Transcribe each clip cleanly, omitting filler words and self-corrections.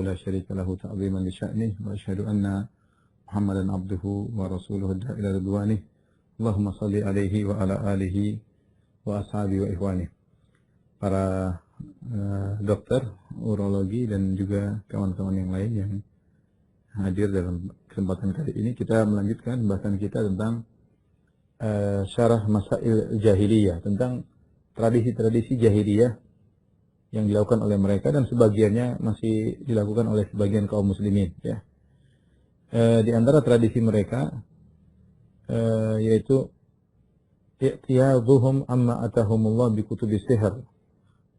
لا شريك له تعظيما لشأنه وأشهد أن محمدا عبده ورسوله الداعي إلى رضوانه اللهم صل عليه وعلى آله وأصحابه وإخوانه. Para dokter, urologi dan juga kawan-kawan yang lain yang hadir dalam kesempatan kali ini, kita melanjutkan bahasan kita tentang syarah masail jahiliyah, tentang tradisi-tradisi jahiliyah yang dilakukan oleh mereka dan sebagiannya masih dilakukan oleh sebagian kaum muslimin, ya. Di antara tradisi mereka yaitu i'tiyaduhum amma atahumullah bi kutubis sihr,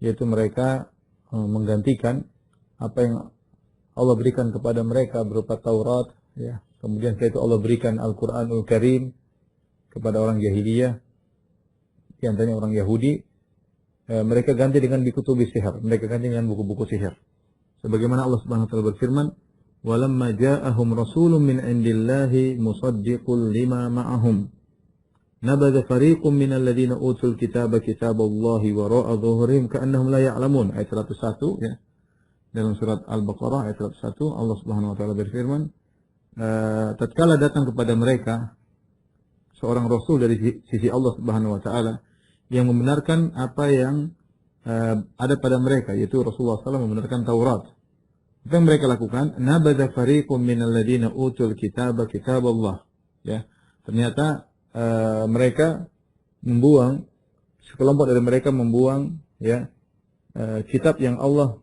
yaitu mereka menggantikan apa yang Allah berikan kepada mereka berupa Taurat, ya. Kemudian setelah itu Allah berikan Al-Qur'anul Karim kepada orang jahiliyah, di antaranya orang Yahudi. Mereka ganti dengan bikutubis sihir, mereka ganti dengan buku-buku sihir. Sebagaimana Allah Subhanahu wa taala berfirman, "Walamma ja'ahum rasulun min 'indillahi musaddiqul lima ma'ahum, nabadha fariqun minal ladzina utul kitaba kitaballahi wara'a dhuhurihim ka'annahum la ya'lamun." Ayat 101, ya. Dalam surat Al-Baqarah ayat 101 Allah Subhanahu wa taala berfirman, tatkala datang kepada mereka seorang rasul dari sisi Allah Subhanahu wa taala yang membenarkan apa yang ada pada mereka, yaitu Rasulullah SAW membenarkan Taurat. Apa yang mereka lakukan? Nabadha fariqum minal ladzina utul kitaba kitaballah. Ya, ternyata mereka membuang, sekelompok dari mereka membuang, ya, kitab yang Allah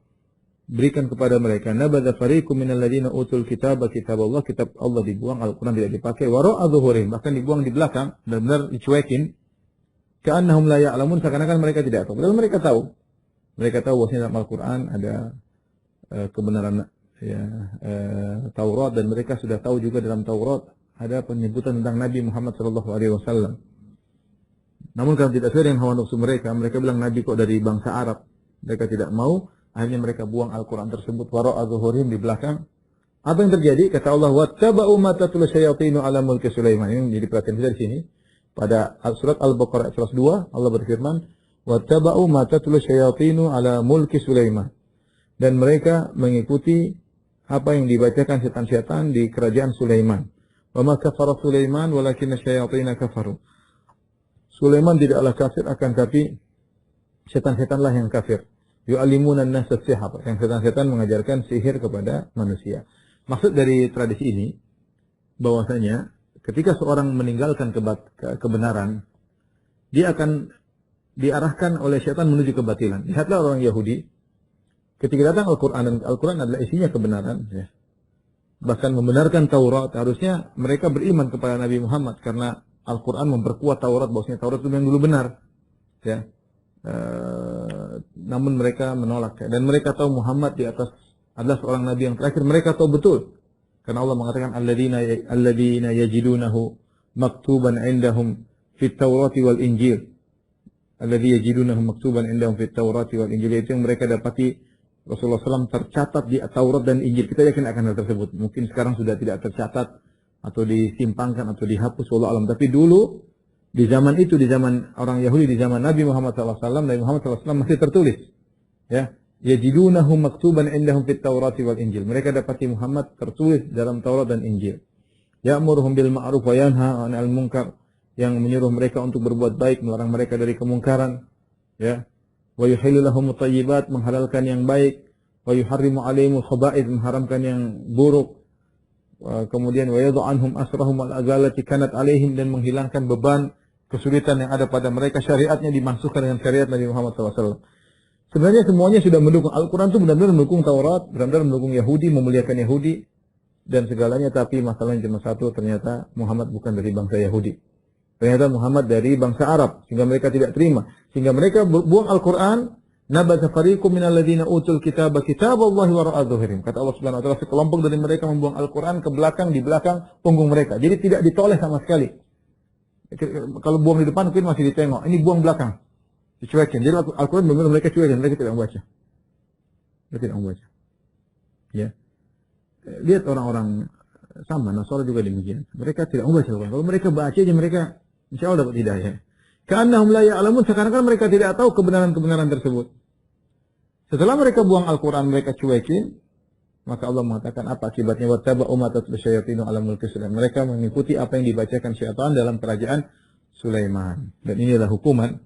berikan kepada mereka. Nabadha fariqum minal ladzina utul kitaba kitaballah, kitab Allah dibuang, Al-Qur'an tidak dipakai. Wara'a dhuhurihim, bahkan dibuang di belakang, benar-benar dicuekin. Ka'annahum la ya'lamun, seakan-akan mereka tidak tahu. Padahal mereka tahu. Mereka tahu bahwasanya dalam Al-Qur'an ada kebenaran, ya, Taurat, dan mereka sudah tahu juga dalam Taurat ada penyebutan tentang Nabi Muhammad SAW. Namun karena tidak sesuai dengan hawa nafsu mereka, mereka bilang Nabi kok dari bangsa Arab. Mereka tidak mau, akhirnya mereka buang Al-Qur'an tersebut wara'a zuhurihim, di belakang. Apa yang terjadi? Kata Allah, wattaba'u ma tatlu syayatinu ala mulki Sulaiman. Ini jadi perhatian kita di sini. Pada surat Al-Baqarah ayat 102 Allah berfirman, wattaba'u ma tatlu syayatinu ala mulki Sulaiman. Dan mereka mengikuti apa yang dibacakan setan-setan di kerajaan Sulaiman. Wa ma kafara Sulaiman walakinna syayatina kafaru. Sulaiman tidaklah kafir, akan tapi setan-setanlah yang kafir. Yu'allimuna an-nasa sihr. Yang setan-setan mengajarkan sihir kepada manusia. Maksud dari tradisi ini bahwasanya ketika seorang meninggalkan kebenaran, dia akan diarahkan oleh syaitan menuju kebatilan. Lihatlah orang Yahudi, ketika datang Al-Quran, dan Al-Quran adalah isinya kebenaran, ya. Bahkan membenarkan Taurat, harusnya mereka beriman kepada Nabi Muhammad, karena Al-Quran memperkuat Taurat, bahwasanya Taurat itu yang dulu benar, ya. Namun mereka menolak, dan mereka tahu Muhammad di atas adalah seorang Nabi yang terakhir. Mereka tahu betul. Karena Allah mengatakan alladzina yajidunahu maktuban indahum fit Taurati wal Injil. Alladzi yajidunahu maktuban indahum fit Taurati wal Injil, itu yang mereka dapati Rasulullah SAW tercatat di Taurat dan Injil. Kita yakin akan hal tersebut. Mungkin sekarang sudah tidak tercatat atau disimpangkan atau dihapus, wallahu alam. Tapi dulu di zaman itu, di zaman orang Yahudi, di zaman Nabi Muhammad SAW, Nabi Muhammad SAW masih tertulis, ya. Yajidunahu maktuban indahum fit Taurati wal Injil. Mereka dapati Muhammad tertulis dalam Taurat dan Injil. Ya'muruhum bil ma'ruf wa yanha 'anil munkar, yang menyuruh mereka untuk berbuat baik, melarang mereka dari kemungkaran, ya. Wa yuhillu lahum thayyibat, menghalalkan yang baik. Wa yuharrimu 'alaihimul khaba'ith, mengharamkan yang buruk. Kemudian wa yadhu anhum asrahum al-aghalati kanat 'alaihim, dan menghilangkan beban kesulitan yang ada pada mereka. Syariatnya dimasukkan dengan syariat Nabi Muhammad SAW. Sebenarnya semuanya sudah mendukung. Al-Quran itu benar-benar mendukung Taurat, benar-benar mendukung Yahudi, memuliakan Yahudi, dan segalanya. Tapi masalahnya cuma satu, ternyata Muhammad bukan dari bangsa Yahudi. Ternyata Muhammad dari bangsa Arab, sehingga mereka tidak terima. Sehingga mereka buang Al-Quran. Nabadha fariqum minal ladzina utul kitaba kitaballahi wara'a dhuhurihim. Kata Allah Subhanahu wa taala, sekelompok dari mereka membuang Al-Quran ke belakang, di belakang punggung mereka. Jadi tidak ditoleh sama sekali. Kalau buang di depan mungkin masih ditengok. Ini buang belakang, dicuekin. Jadi Al-Quran benar-benar mereka cuekin, mereka tidak membaca. Mereka tidak membaca. Ya. Lihat orang-orang sama, Nasara juga demikian. Mereka tidak membaca Al-Quran. Kalau mereka baca aja, mereka insya Allah dapat hidayah. Ka'annahum la ya'lamun, seakan-akan mereka tidak tahu kebenaran-kebenaran tersebut. Setelah mereka buang Al-Quran, mereka cuekin, Maka Allah mengatakan apa akibatnya? Wattaba'u ma tatlu syayatinu ala mulki Sulaiman. Mereka mengikuti apa yang dibacakan syaitan dalam kerajaan Sulaiman. Dan inilah hukuman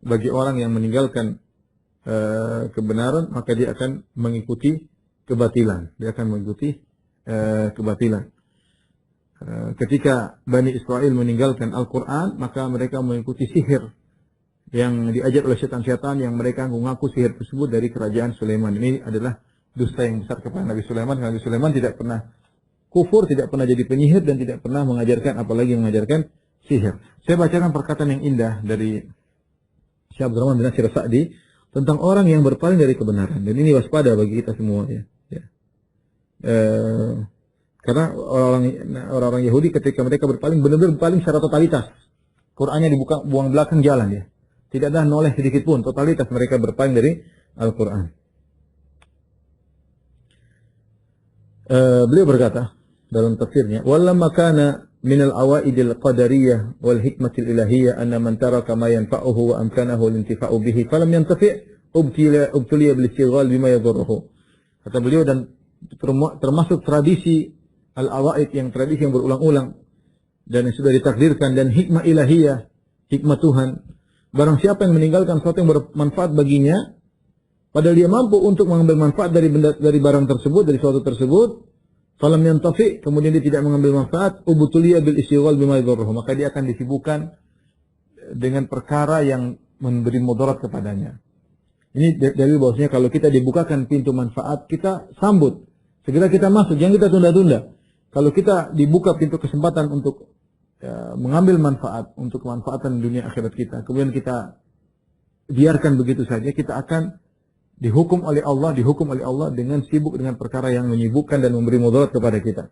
bagi orang yang meninggalkan kebenaran, maka dia akan mengikuti kebatilan. Dia akan mengikuti kebatilan. Ketika Bani Israel meninggalkan Al-Quran, maka mereka mengikuti sihir yang diajar oleh syaitan-syaitan yang mereka mengaku sihir tersebut dari kerajaan Sulaiman. Ini adalah dusta yang besar kepada Nabi Sulaiman. Nabi Sulaiman tidak pernah kufur, tidak pernah jadi penyihir, dan tidak pernah mengajarkan, apalagi mengajarkan sihir. Saya bacakan perkataan yang indah dari Syekh Abdul Rahman bin Nasir Sa'di tentang orang yang berpaling dari kebenaran. Dan ini waspada bagi kita semua. Karena orang-orang Yahudi ketika mereka berpaling, benar-benar berpaling secara totalitas. Qur'annya dibuka, buang belakang jalan ya. Tidak ada noleh sedikit pun, totalitas mereka berpaling dari Al-Quran. Beliau berkata dalam tafsirnya, "Walamma kana min al-awaidil qadariyah wal hikmatil ilahiyyah anna man taraka ma yanfa'uhu wa amkanahu al-intifa'u bihi falam yantafi' ubtuliya bil istighal bima yadhurruhu." Kata beliau, dan termasuk tradisi al-awaid, yang tradisi yang berulang-ulang dan yang sudah ditakdirkan, dan hikmah ilahiyah, hikmah Tuhan. Barang siapa yang meninggalkan sesuatu yang bermanfaat baginya, padahal dia mampu untuk mengambil manfaat dari barang tersebut, dari suatu tersebut, falam yantafi, kemudian dia tidak mengambil manfaat, ubtuliya bil istighal bima yadhurruhu, maka dia akan disibukkan dengan perkara yang memberi mudarat kepadanya. Ini dalil bahwasanya kalau kita dibukakan pintu manfaat, kita sambut, segera kita masuk, jangan kita tunda-tunda. Kalau kita dibuka pintu kesempatan untuk mengambil manfaat untuk kemanfaatan dunia akhirat kita, kemudian kita biarkan begitu saja, kita akan dihukum oleh Allah dengan sibuk dengan perkara yang menyibukkan dan memberi mudarat kepada kita.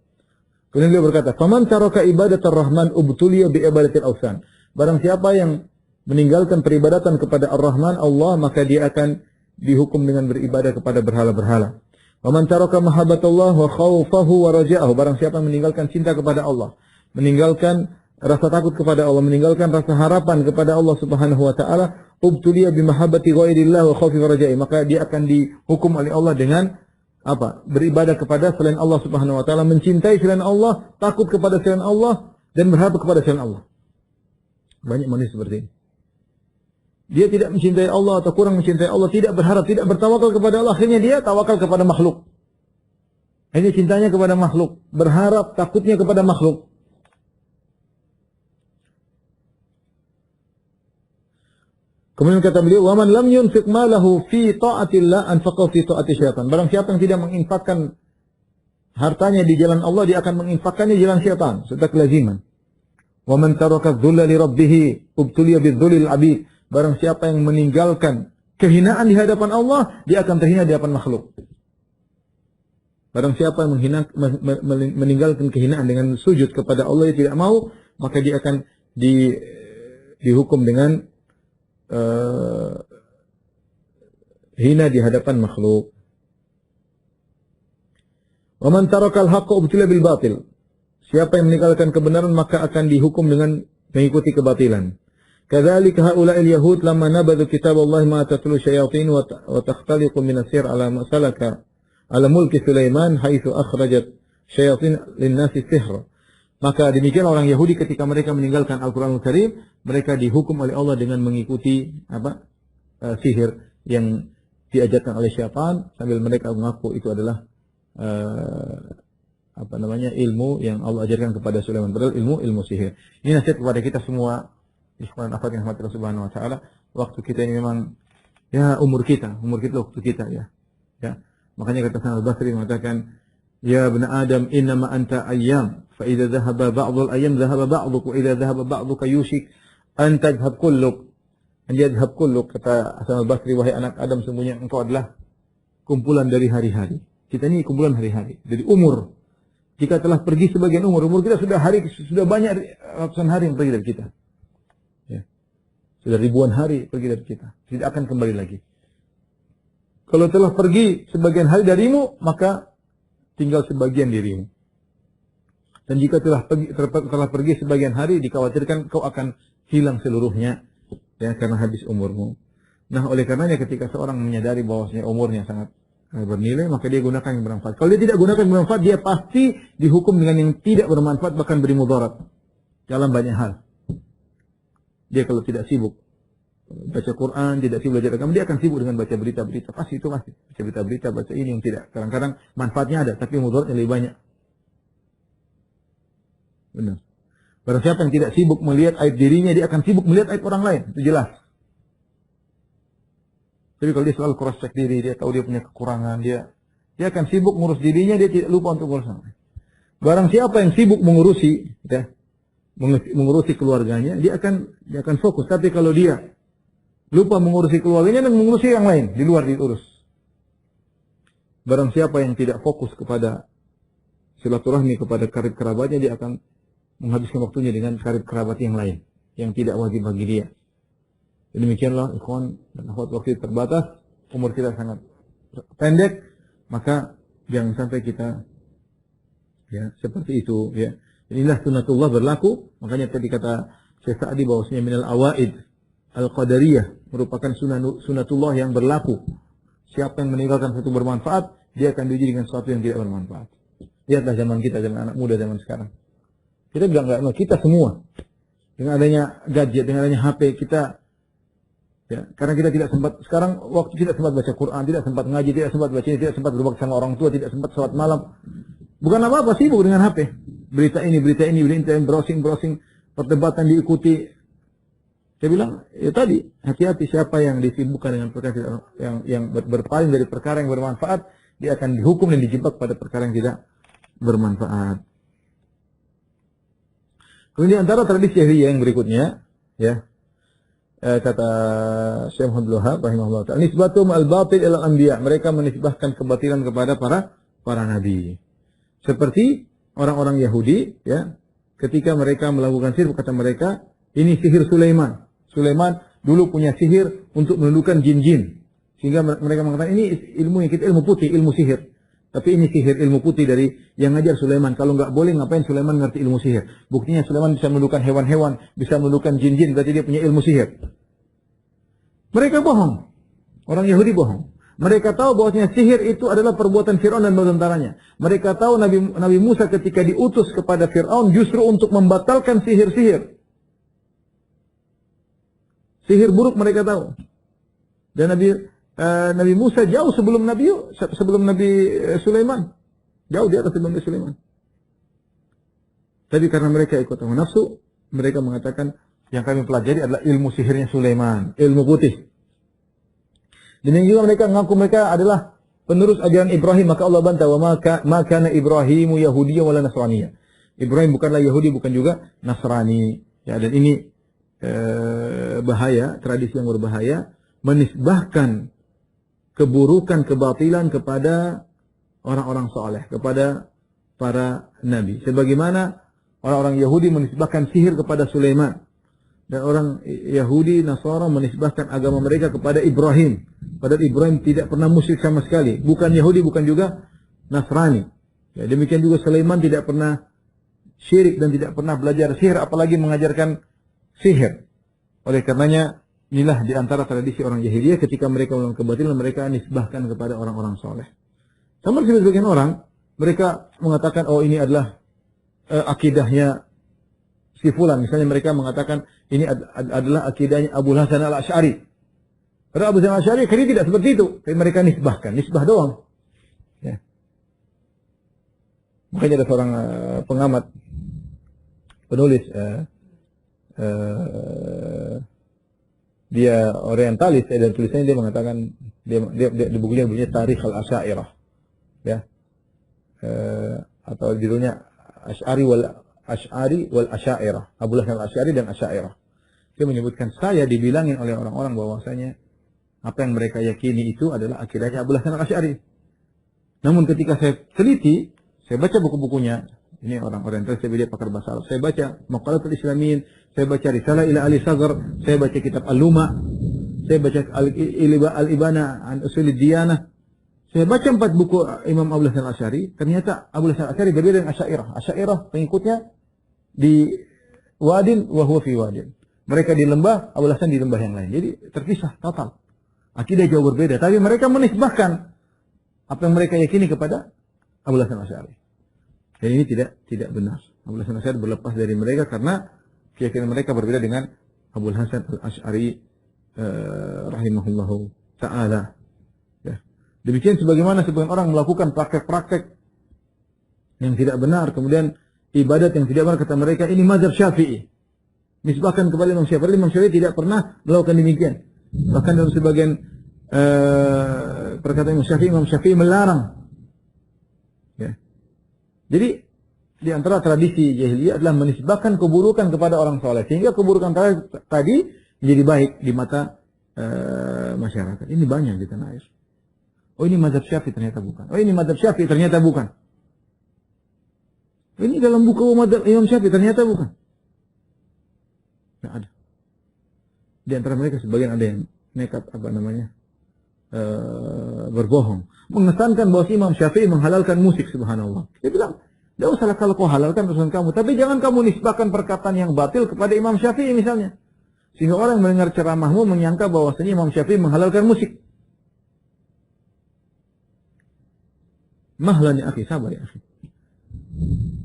Kemudian beliau berkata, "Faman taraka ibadatar rahman ubtuliya bi ibadatil awsan." Barang siapa yang meninggalkan peribadatan kepada Ar-Rahman Allah, maka dia akan dihukum dengan beribadah kepada berhala-berhala. "Wa man taraka mahabbatallah wa khaufahu wa raja'ahu." Barang siapa yang meninggalkan cinta kepada Allah, meninggalkan rasa takut kepada Allah, meninggalkan rasa harapan kepada Allah Subhanahu wa taala, ubtuliya bi mahabbati ghairillah wa khaufi wa raja'i, maka dia akan dihukum oleh Allah dengan apa? Beribadah kepada selain Allah Subhanahu wa taala, mencintai selain Allah, takut kepada selain Allah, dan berharap kepada selain Allah. Banyak manusia seperti ini. Dia tidak mencintai Allah atau kurang mencintai Allah, tidak berharap, tidak bertawakal kepada Allah, akhirnya dia tawakal kepada makhluk. Akhirnya cintanya kepada makhluk, berharap, takutnya kepada makhluk. Kemudian kata beliau, "Wa man lam yunfiq malahu fi ta'atillah anfaqahu fi ta'ati syaitan." Barang siapa yang tidak menginfakkan hartanya di jalan Allah, dia akan menginfakkannya di jalan syaitan, serta kelaziman. "Wa man taraka dhulla li rabbih ubtuliya bidzulil 'abid." Barang siapa yang meninggalkan kehinaan di hadapan Allah, dia akan terhina di hadapan makhluk. Barang siapa yang meninggalkan kehinaan dengan sujud kepada Allah, dia tidak mau, maka dia akan dihukum dengan hina di hadapan makhluk. "Wa man tarakal haqqa ubtila bil batil." Siapa yang meninggalkan kebenaran, maka akan dihukum dengan mengikuti kebatilan. "Kadzalika haula'il yahud lamma nabadhu kitab Allah ma tatlu syayatin wa takhtaliqu min as-sir ala masalaka ala mulki Sulaiman haitsu akhrajat syayatin lin-nasi sihr." Maka demikian orang Yahudi ketika mereka meninggalkan Al-Quranul Karim, mereka dihukum oleh Allah dengan mengikuti sihir yang diajarkan oleh syaitan, sambil mereka mengaku itu adalah ilmu yang Allah ajarkan kepada Sulaiman, padahal ilmu sihir. Ini nasihat kepada kita semua, ikhwan akhwat yang rahmati Allah Subhanahu wa taala. Waktu kita ini memang umur kita waktu kita ya. Makanya kata Hasan Al-Basri mengatakan, "Ya ibn Adam, innama anta ayyam, fa idza dhahaba ba'dul ayyam dhahaba ba'duk, wa idza dhahaba ba'duka yushik an tadhhab kulluk." Yadhhab kulluk, kata Hasan Al-Basri, wahai anak Adam, sesungguhnya engkau adalah kumpulan dari hari-hari. Kita ini kumpulan hari-hari, dari umur. Jika telah pergi sebagian umur kita sudah banyak ratusan hari yang pergi dari kita. Ya. Sudah ribuan hari pergi dari kita. Tidak akan kembali lagi. Kalau telah pergi sebagian hari darimu, maka tinggal sebagian dirimu. Dan jika telah pergi sebagian hari, dikhawatirkan kau akan hilang seluruhnya, ya, karena habis umurmu. Nah, oleh karenanya ketika seorang menyadari bahwasanya umurnya sangat bernilai, maka dia gunakan yang bermanfaat. Kalau dia tidak gunakan yang bermanfaat, dia pasti dihukum dengan yang tidak bermanfaat, bahkan beri mudarat dalam banyak hal. Dia kalau tidak sibuk baca Quran, tidak sibuk belajar agama, dia akan sibuk dengan baca berita-berita. Pasti itu pasti. Baca berita-berita, baca ini yang tidak. Kadang-kadang manfaatnya ada, tapi mudaratnya lebih banyak. Benar. Barang siapa yang tidak sibuk melihat aib dirinya, dia akan sibuk melihat aib orang lain. Itu jelas. Tapi kalau dia selalu cross check diri, dia tahu dia punya kekurangan, dia akan sibuk ngurus dirinya, dia tidak lupa untuk ngurus orang lain. Barang siapa yang sibuk mengurusi, ya, mengurusi keluarganya, dia akan fokus. Tapi kalau dia lupa mengurusi keluarganya dan mengurusi yang lain, di luar diurus. Barang siapa yang tidak fokus kepada silaturahmi, kepada karib kerabatnya, dia akan menghabiskan waktunya dengan karib kerabat yang lain, yang tidak wajib bagi dia. Demikianlah ikhwan dan akhwat, waktu terbatas, umur kita sangat pendek, maka jangan sampai kita ya seperti itu ya. Inilah sunatullah berlaku, makanya tadi kata Syekh Sa'di bahwasanya minal awaid al-qadariyah merupakan sunatullah yang berlaku. Siapa yang meninggalkan sesuatu bermanfaat, dia akan diuji dengan sesuatu yang tidak bermanfaat. Lihatlah zaman kita, zaman anak muda zaman sekarang. Kita bilang enggak, kita semua dengan adanya gadget, dengan adanya HP, kita ya, karena kita tidak sempat, sekarang waktu tidak sempat baca Quran, tidak sempat ngaji, tidak sempat baca ini, tidak sempat berbakti sama orang tua, tidak sempat sholat malam. Bukan apa-apa, sibuk dengan HP. Berita ini, browsing, perdebatan diikuti. Saya bilang, ya tadi, hati-hati siapa yang disibukkan dengan perkara yang berpaling dari perkara yang bermanfaat, dia akan dihukum dan dijebak pada perkara yang tidak bermanfaat. Kemudian antara tradisi Jahiliyah yang berikutnya, ya, kata Syekh Muhammad Wahab rahimahullah ta'ala, nisbatum al-batil ila al-anbiya, mereka menisbahkan kebatilan kepada para nabi. Seperti orang-orang Yahudi, ya, ketika mereka melakukan sihir, kata mereka, ini sihir Sulaiman. Sulaiman dulu punya sihir untuk menundukkan jin-jin. Sehingga mereka mengatakan ini ilmu yang kita ilmu putih, ilmu sihir. Tapi ini sihir ilmu putih dari yang ngajar Sulaiman. Kalau nggak boleh, ngapain Sulaiman ngerti ilmu sihir? Buktinya Sulaiman bisa menundukkan hewan-hewan, bisa menundukkan jin-jin, berarti dia punya ilmu sihir. Mereka bohong. Orang Yahudi bohong. Mereka tahu bahwasanya sihir itu adalah perbuatan Fir'aun dan bala tentaranya. Mereka tahu Nabi Musa ketika diutus kepada Fir'aun justru untuk membatalkan sihir-sihir. Sihir buruk mereka tahu. Dan Nabi Musa jauh sebelum Nabi Sulaiman. Jauh di atas sebelum Nabi Sulaiman. Tapi karena mereka ikut hawa nafsu, mereka mengatakan yang kami pelajari adalah ilmu sihirnya Sulaiman, ilmu putih. Dan yang juga mereka mengaku mereka adalah penerus ajaran Ibrahim, maka Allah bantah, wa ma kana Ibrahimu Yahudiyyan wala Nasraniyya. Ibrahim bukanlah Yahudi, bukan juga Nasrani. Ya, dan ini bahaya, tradisi yang berbahaya, menisbahkan keburukan, kebatilan kepada orang-orang saleh, kepada para nabi. Sebagaimana orang-orang Yahudi menisbahkan sihir kepada Sulaiman. Dan orang Yahudi, Nasara menisbahkan agama mereka kepada Ibrahim. Padahal Ibrahim tidak pernah musyrik sama sekali. Bukan Yahudi, bukan juga Nasrani. Ya, demikian juga Sulaiman tidak pernah syirik dan tidak pernah belajar sihir, apalagi mengajarkan sihir. Oleh karenanya, inilah di antara tradisi orang Jahiliyah, ketika mereka melakukan kebatilan, mereka nisbahkan kepada orang-orang soleh. Sama seperti sebagian orang, mereka mengatakan, oh ini adalah akidahnya si fulan. Misalnya mereka mengatakan, ini adalah akidahnya Abu Hasan al-Asy'ari. Karena Abu Hasan al-Asy'ari akhirnya tidak seperti itu. Tapi mereka nisbahkan, nisbah doang. Ya. Makanya ada seorang pengamat, penulis, dia orientalis, dan tulisannya dia mengatakan, di bukunya bunyinya Tarikh al-Asy'ariyah, ya, atau judulnya Asy'ari wal Asy'ariyah, Abu Hasan al-Asy'ari dan Asy'ariyah. Dia menyebutkan, saya dibilangin oleh orang-orang bahwasanya apa yang mereka yakini itu adalah akidahnya Abu Hasan al-Asy'ari. Namun ketika saya teliti, saya baca buku-bukunya, ini orang orientalis, dia pakar bahasa Arab, saya baca Maqalatul Islamin, saya baca Risalah ila Ali Sagar, saya baca kitab Al-Luma, saya baca Al-Ibana an Usulid Diyanah. Saya baca 4 buku Imam Abu Hasan al-Asy'ari, ternyata Abu Hasan al-Asy'ari berbeda dengan Asy'ariyah. Asy'ariyah pengikutnya di wadin wa huwa fi wadin. Mereka di lembah, Abu Hasan di lembah yang lain. Jadi terpisah total. Akidah jauh berbeda, tapi mereka menisbahkan apa yang mereka yakini kepada Abu Hasan Asy'ari. Dan ini tidak benar. Abu Hasan Asy'ari berlepas dari mereka karena keyakinan mereka berbeda dengan Abu Hasan Asy'ari rahimahullahu taala. Ya. Demikian sebagaimana sebagian orang melakukan praktek-praktek yang tidak benar, kemudian ibadat yang tidak benar, kata mereka ini mazhab Syafi'i. Nisbahkan kepada Imam Syafi'i. Imam Syafi'i tidak pernah melakukan demikian. Bahkan dalam sebagian perkataan Imam Syafi'i melarang. Ya. Jadi di antara tradisi jahiliyah adalah menisbahkan keburukan kepada orang soleh, sehingga keburukan tadi menjadi baik di mata masyarakat. Ini banyak di tanah air. Oh, ini mazhab Syafi'i, ternyata bukan. Oh, ini mazhab Syafi'i, ternyata bukan. Ini dalam buku mazhab Imam Syafi'i, ternyata bukan. Tidak ada. Di antara mereka sebagian ada yang nekat berbohong, mengesankan bahwa Imam Syafi'i menghalalkan musik. Subhanallah. Dia bilang, tidak usahlah kalau kau halalkan urusan kamu, tapi jangan kamu nisbahkan perkataan yang batil kepada Imam Syafi'i misalnya, sehingga orang mendengar ceramahmu menyangka bahwasanya Imam Syafi'i menghalalkan musik. Mahlan ya akhi, sabar ya akhi.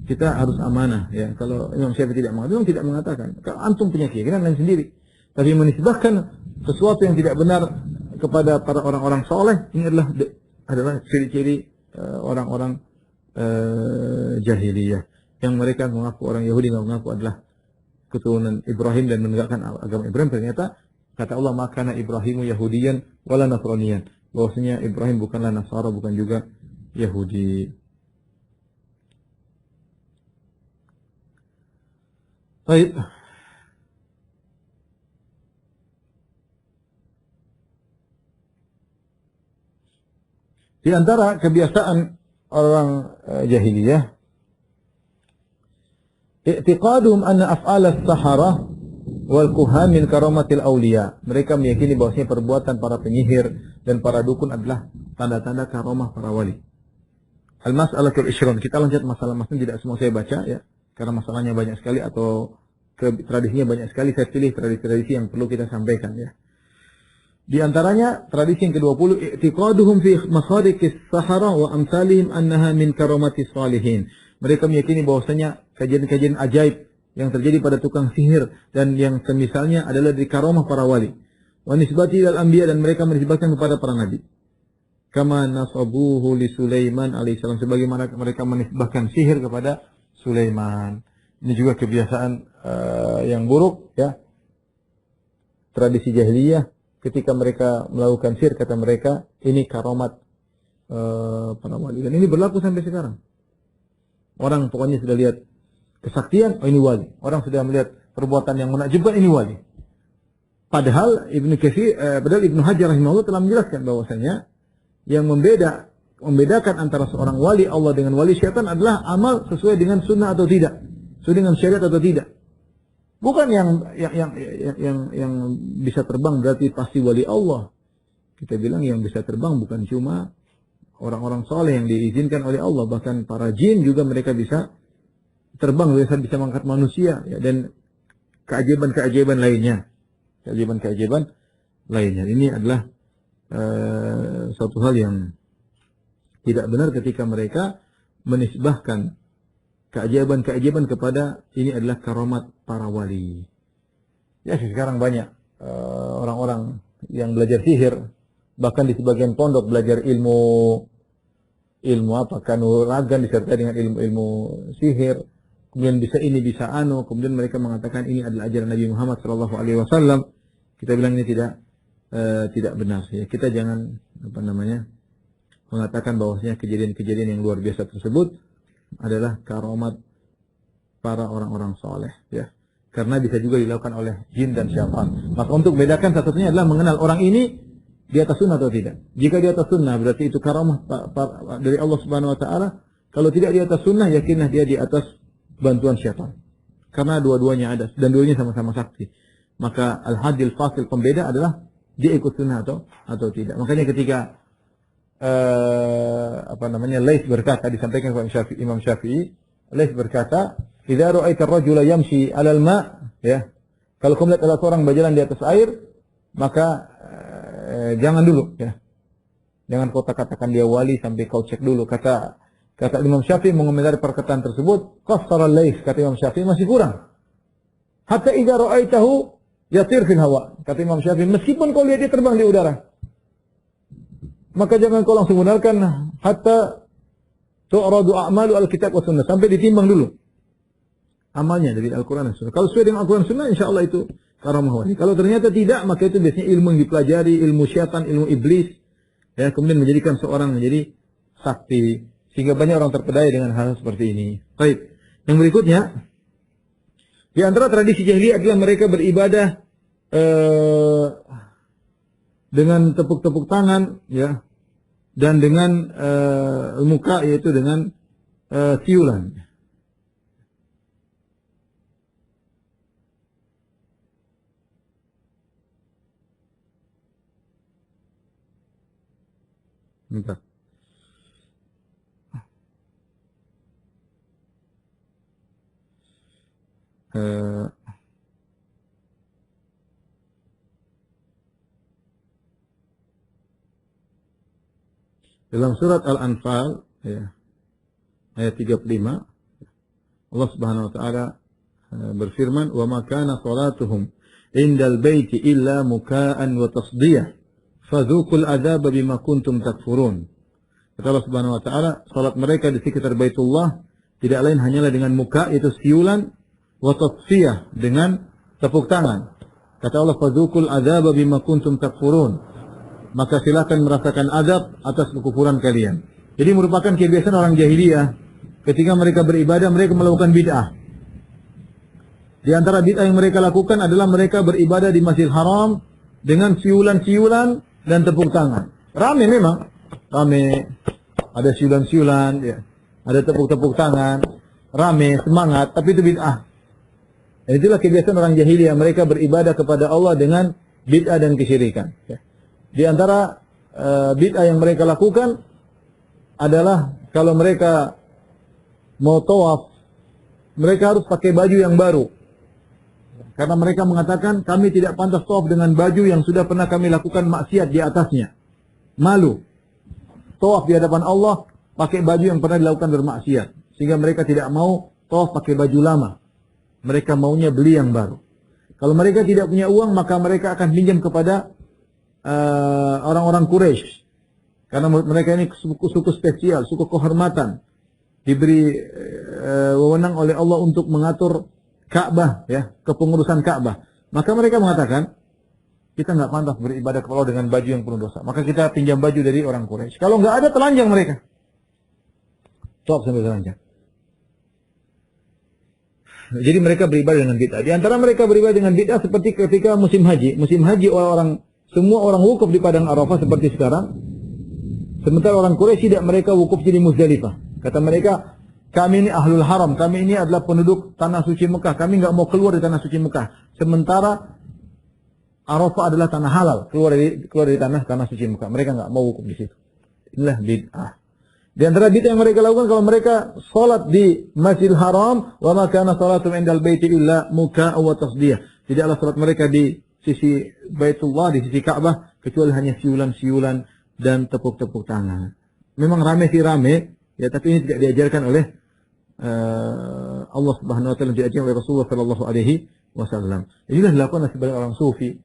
Kita harus amanah ya. Kalau Imam Syafi'i tidak mengatakan, Imam tidak mengatakan. Kalau antum punya keyakinan lain sendiri. Tapi menisbahkan sesuatu yang tidak benar kepada para orang-orang soleh, ini adalah ciri-ciri orang-orang jahiliyah yang mereka mengaku orang Yahudi, mengaku adalah keturunan Ibrahim dan menegakkan agama Ibrahim. Ternyata kata Allah, makana Ibrahimu Yahudiyan wala Nasraniyan, bahwasanya Ibrahim bukanlah Nasara, bukan juga Yahudi. Baik. Di antara kebiasaan orang jahiliyah, i'tiqaduhum anna af'al as-sahara wal kuhan min karamatil awliya. Mereka meyakini bahwasanya perbuatan para penyihir dan para dukun adalah tanda-tanda karamah para wali. Al-mas'alatul isyrun. Kita lanjut masalah-masalah, tidak semua saya baca ya, karena masalahnya banyak sekali atau tradisinya banyak sekali. Saya pilih tradisi-tradisi yang perlu kita sampaikan ya. Di antaranya tradisi yang ke-20, i'tiqaduhum fi makhariqis sahara wa amsalihim annaha min karamatis salihin. Mereka meyakini bahwasanya kajian-kajian ajaib yang terjadi pada tukang sihir dan yang semisalnya adalah dari karamah para wali. Wa nisbati ilal anbiya, dan mereka menisbatkan kepada para nabi. Kama nasabuhu li Sulaiman alaihissalam, sebagaimana mereka menisbahkan sihir kepada Sulaiman. Ini juga kebiasaan yang buruk ya. Tradisi jahiliyah, ketika mereka melakukan sihir, kata mereka ini karamat para wali, dan ini berlaku sampai sekarang. Orang pokoknya sudah lihat kesaktian, oh ini wali. Orang sudah melihat perbuatan yang menakjubkan, ini wali. Padahal Ibnu Hajar rahimahullah telah menjelaskan bahwasanya yang membedakan antara seorang wali Allah dengan wali syaitan adalah amal sesuai dengan sunnah atau tidak, sesuai dengan syariat atau tidak. Bukan yang bisa terbang berarti pasti wali Allah. Kita bilang yang bisa terbang bukan cuma orang-orang soleh yang diizinkan oleh Allah, bahkan para jin juga mereka bisa terbang, bisa mengangkat manusia ya, dan keajaiban-keajaiban lainnya. Keajaiban-keajaiban lainnya. Ini adalah suatu hal yang tidak benar ketika mereka menisbahkan keajaiban-keajaiban kepada ini adalah karamat para wali. Ya, sekarang banyak orang-orang yang belajar sihir, bahkan di sebagian pondok belajar ilmu kanuragan disertai dengan ilmu sihir, kemudian bisa ini bisa anu, kemudian mereka mengatakan ini adalah ajaran Nabi Muhammad SAW. Kita bilang ini tidak benar ya. Kita jangan mengatakan bahwasanya kejadian-kejadian yang luar biasa tersebut adalah karamat para orang-orang soleh ya, karena bisa juga dilakukan oleh jin dan syaitan. Maka untuk membedakan satu-satunya adalah mengenal orang ini di atas sunnah atau tidak. Jika di atas sunnah berarti itu karamah dari Allah Subhanahu Wa Taala. Kalau tidak di atas sunnah, yakinlah dia di atas bantuan syaitan, karena dua-duanya ada dan dua-duanya sama-sama sakti. Maka al-hadil fasil, pembeda adalah dia ikut sunnah atau tidak. Makanya ketika Laits berkata, disampaikan kepada Imam Syafi'i, Laits berkata, "Idza ra'aita ar-rajula yamshi 'alal ma'," ya. Kalau kamu lihat ada seorang berjalan di atas air, maka jangan dulu ya. Jangan kau katakan dia wali sampai kau cek dulu. Kata Imam Syafi'i mengomentari perkataan tersebut, qassara al-lays, kata Imam Syafi'i masih kurang. Hatta idza ra'aitahu yatir fil hawa. Kata Imam Syafi'i, meskipun kau lihat dia terbang di udara, maka jangan kau langsung benarkan hatta tu'radu a'malu al-kitab wa sunnah, sampai ditimbang dulu amalnya dari Al-Quran dan Sunnah. Kalau sesuai dengan Al-Quran dan Sunnah, insya Allah itu karamah wali. Kalau ternyata tidak, maka itu biasanya ilmu yang dipelajari, ilmu syaitan, ilmu iblis, ya, kemudian menjadikan seorang menjadi sakti, sehingga banyak orang terpedaya dengan hal seperti ini. Baik, yang berikutnya, di antara tradisi jahiliyah adalah mereka beribadah dengan tepuk-tepuk tangan, ya, dan dengan muka, yaitu dengan siulan. Bentar. Dalam surat Al-Anfal, ya, ayat 35, Allah Subhanahu wa taala berfirman, "Wa ma kana salatuhum indal baiti illa muka'an wa tasdiyah. Fadzuqul adzaba bima kuntum takfurun." Kata Allah Subhanahu wa taala, salat mereka di sekitar Baitullah tidak lain hanyalah dengan muka, yaitu siulan, wa tasfiyah, dengan tepuk tangan. Kata Allah, fadzuqul adzaba bima kuntum takfurun. Maka silakan merasakan azab atas kekufuran kalian. Jadi merupakan kebiasaan orang jahiliyah, ketika mereka beribadah, mereka melakukan bid'ah. Di antara bid'ah yang mereka lakukan adalah mereka beribadah di Masjidil Haram dengan siulan-siulan dan tepuk tangan. Rame memang, rame, ada siulan-siulan, ya, ada tepuk-tepuk tangan, rame, semangat, tapi itu bid'ah. Dan itulah kebiasaan orang jahiliyah, mereka beribadah kepada Allah dengan bid'ah dan kesyirikan. Ya. Di antara bid'ah yang mereka lakukan adalah kalau mereka mau tawaf, mereka harus pakai baju yang baru. Karena mereka mengatakan, kami tidak pantas tawaf dengan baju yang sudah pernah kami lakukan maksiat di atasnya. Malu. Tawaf di hadapan Allah, pakai baju yang pernah dilakukan bermaksiat. Sehingga mereka tidak mau tawaf pakai baju lama. Mereka maunya beli yang baru. Kalau mereka tidak punya uang, maka mereka akan pinjam kepada orang-orang Quraisy. Karena mereka ini suku spesial, suku kehormatan. Diberi wewenang oleh Allah untuk mengatur Ka'bah, ya, kepengurusan Ka'bah. Maka mereka mengatakan, kita nggak pantas beribadah kepada Allah dengan baju yang penuh dosa. Maka kita pinjam baju dari orang Quraisy. Kalau nggak ada, telanjang mereka. Top sampai telanjang. Jadi mereka beribadah dengan bid'ah. Di antara mereka beribadah dengan bid'ah seperti ketika musim haji. Musim haji semua orang wukuf di padang Arafah seperti sekarang. Sementara orang Quraisy tidak, mereka wukuf di Muzdalifah. Kata mereka, kami ini ahlul haram, kami ini adalah penduduk tanah suci Mekah, kami nggak mau keluar dari tanah suci Mekah. Sementara Arafah adalah tanah halal, keluar dari tanah suci Mekah. Mereka nggak mau wukuf di situ. Inilah bid'ah. Di antara bid'ah yang mereka lakukan, kalau mereka salat di Masjidil Haram, wa ma kana salatum indal baiti illa muka'an wa tasdiyah. Tidaklah salat mereka di sisi Baitullah, di sisi Ka'bah, kecuali hanya siulan-siulan dan tepuk-tepuk tangan. Memang rame sih rame, ya, tapi ini tidak diajarkan oleh Allah Subhanahu wa taala, diajarkan oleh Rasulullah sallallahu alaihi wasallam. Inilah dilakukan oleh sebagian orang sufi.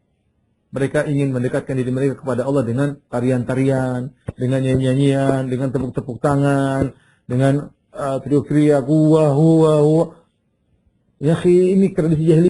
Mereka ingin mendekatkan diri mereka kepada Allah dengan tarian-tarian, dengan nyanyian-nyanyian, dengan tepuk-tepuk tangan, dengan teriak-teriak, huwa. Ya, ini tradisi jahiliyah.